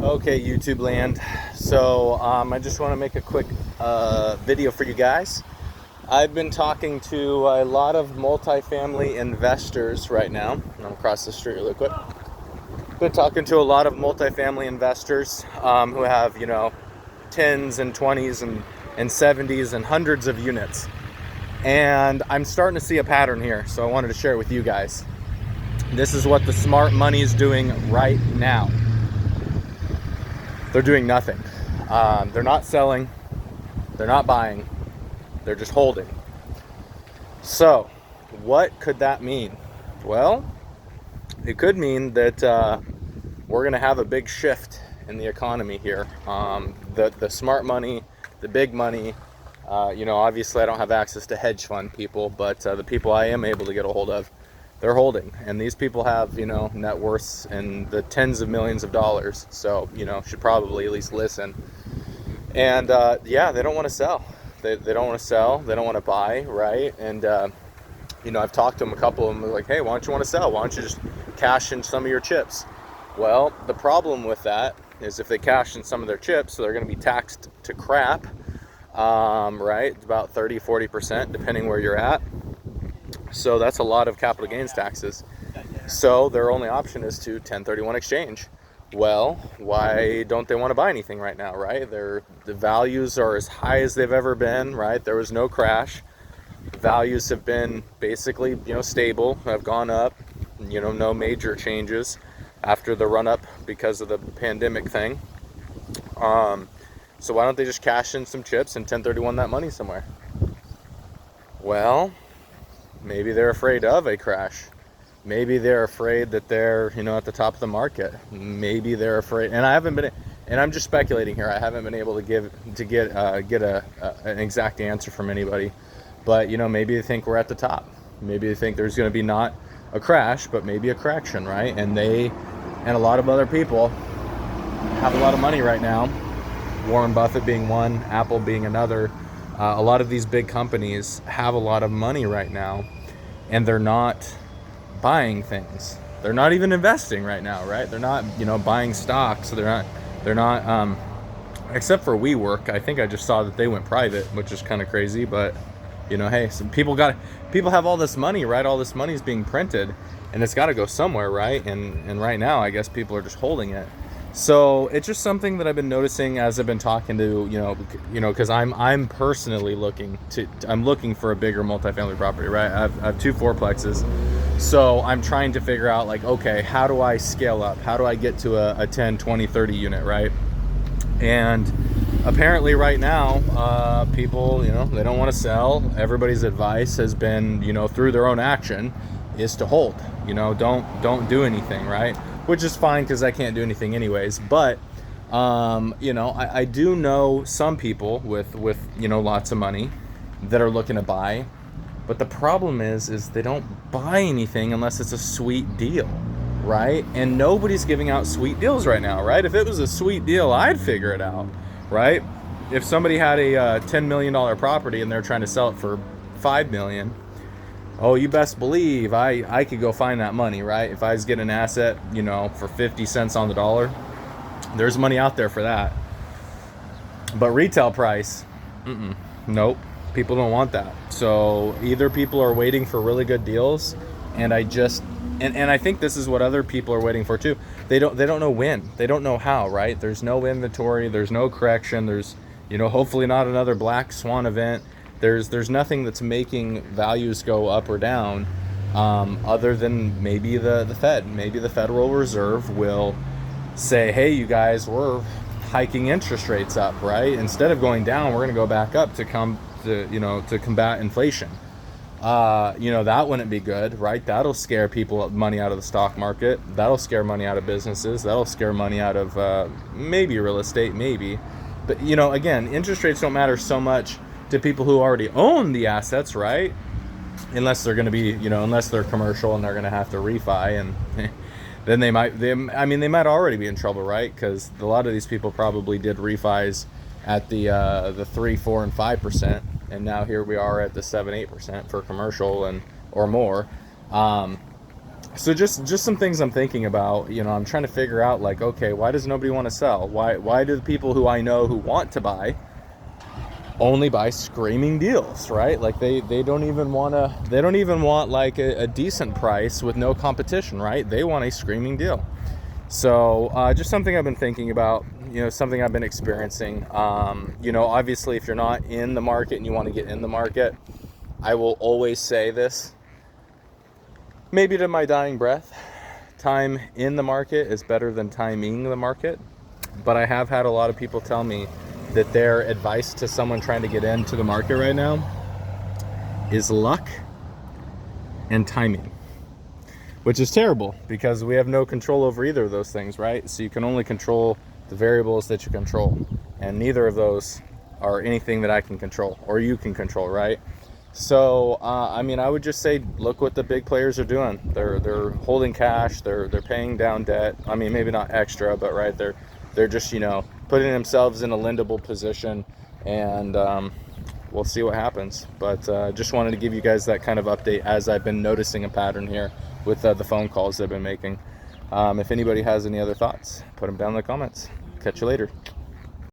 Okay, YouTube land. So I just want to make a quick video for you guys. I've been talking to a lot of multifamily investors right now. I'm across the street really quick. Been talking to a lot of multifamily investors who have, tens and 20s and 70s and hundreds of units. And I'm starting to see a pattern here, so I wanted to share it with you guys. This is what the smart money is doing right now. They're doing nothing. They're not selling, they're not buying, they're just holding. So, what could that mean? Well, it could mean that we're going to have a big shift in the economy here. The smart money, the big money, obviously I don't have access to hedge fund people, but the people I am able to get a hold of, they're holding. And these people have, net worths in the tens of millions of dollars. So, should probably at least listen. And they don't want to sell. They don't want to sell. They don't want to buy, right? And, I've talked to them, a couple of them, like, hey, why don't you want to sell? Why don't you just cash in some of your chips? Well, the problem with that is if they cash in some of their chips, so they're going to be taxed to crap, right? About 30-40%, depending where you're at. So that's a lot of capital gains taxes. So their only option is to 1031 exchange. Well, why don't they want to buy anything right now, right? The values are as high as they've ever been, right? There was no crash. Values have been basically, stable, have gone up, no major changes after the run up because of the pandemic thing. So why don't they just cash in some chips and 1031 that money somewhere? Well, maybe they're afraid of a crash. Maybe they're afraid that they're, at the top of the market. Maybe they're afraid, and I'm just speculating here. I haven't been able to get an exact answer from anybody. But, maybe they think we're at the top. Maybe they think there's going to be not a crash, but maybe a correction, right? And they and a lot of other people have a lot of money right now. Warren Buffett being one, Apple being another. A lot of these big companies have a lot of money right now, and they're not buying things. They're not even investing right now, right? They're not, buying stocks. They're not, except for WeWork. I think I just saw that they went private, which is kind of crazy, but hey, some people have all this money, right? All this money is being printed, and it's got to go somewhere, right? And right now, I guess people are just holding it. So it's just something that I've been noticing as I've been talking to, because I'm personally looking for a bigger multifamily property, right? I have two fourplexes, so I'm trying to figure out, like, okay, how do I scale up? How do I get to a 10, 20, 30 unit, right? And apparently right now, people, they don't want to sell. Everybody's advice has been, through their own action, is to hold. Don't do anything, right? Which is fine because I can't do anything anyways. But, I do know some people with lots of money that are looking to buy. But the problem is they don't buy anything unless it's a sweet deal, right? And nobody's giving out sweet deals right now, right? If it was a sweet deal, I'd figure it out, right? If somebody had a $10 million property and they're trying to sell it for $5 million, oh, you best believe I could go find that money, right? If I was getting an asset, for 50 cents on the dollar, there's money out there for that. But retail price, nope. People don't want that. So either people are waiting for really good deals, and I think this is what other people are waiting for too. They don't know when. They don't know how, right? There's no inventory, there's no correction, there's hopefully not another black swan event. There's nothing that's making values go up or down, other than maybe the Fed. Maybe the Federal Reserve will say, hey, you guys, we're hiking interest rates up, right? Instead of going down, we're going to go back up to combat inflation. That wouldn't be good, right? That'll scare money out of the stock market. That'll scare money out of businesses. That'll scare money out of maybe real estate, maybe. But, again, interest rates don't matter so much to people who already own the assets, right? Unless they're going to be, unless they're commercial and they're going to have to refi, and then they might already be in trouble, right? Because a lot of these people probably did refis at the 3, 4, and 5%, and now here we are at the 7, 8% for commercial or more. So just some things I'm thinking about. You know, I'm trying to figure out, like, okay, why does nobody want to sell? Why do the people who I know who want to buy only buy screaming deals, right? Like they don't even want like a decent price with no competition, right? They want a screaming deal. So just something I've been thinking about, you know, something I've been experiencing. You know, obviously, if you're not in the market and you want to get in the market, I will always say this, maybe to my dying breath: time in the market is better than timing the market. But I have had a lot of people tell me that their advice to someone trying to get into the market right now is luck and timing, which is terrible because we have no control over either of those things, right? So you can only control the variables that you control, and neither of those are anything that I can control or you can control, right? So I mean, I would just say, look what the big players are doing. They're holding cash. They're paying down debt. I mean, maybe not extra, but right, they're just, you know, putting themselves in a lendable position, and we'll see what happens. But just wanted to give you guys that kind of update as I've been noticing a pattern here with the phone calls I've been making. If anybody has any other thoughts, put them down in the comments. Catch you later.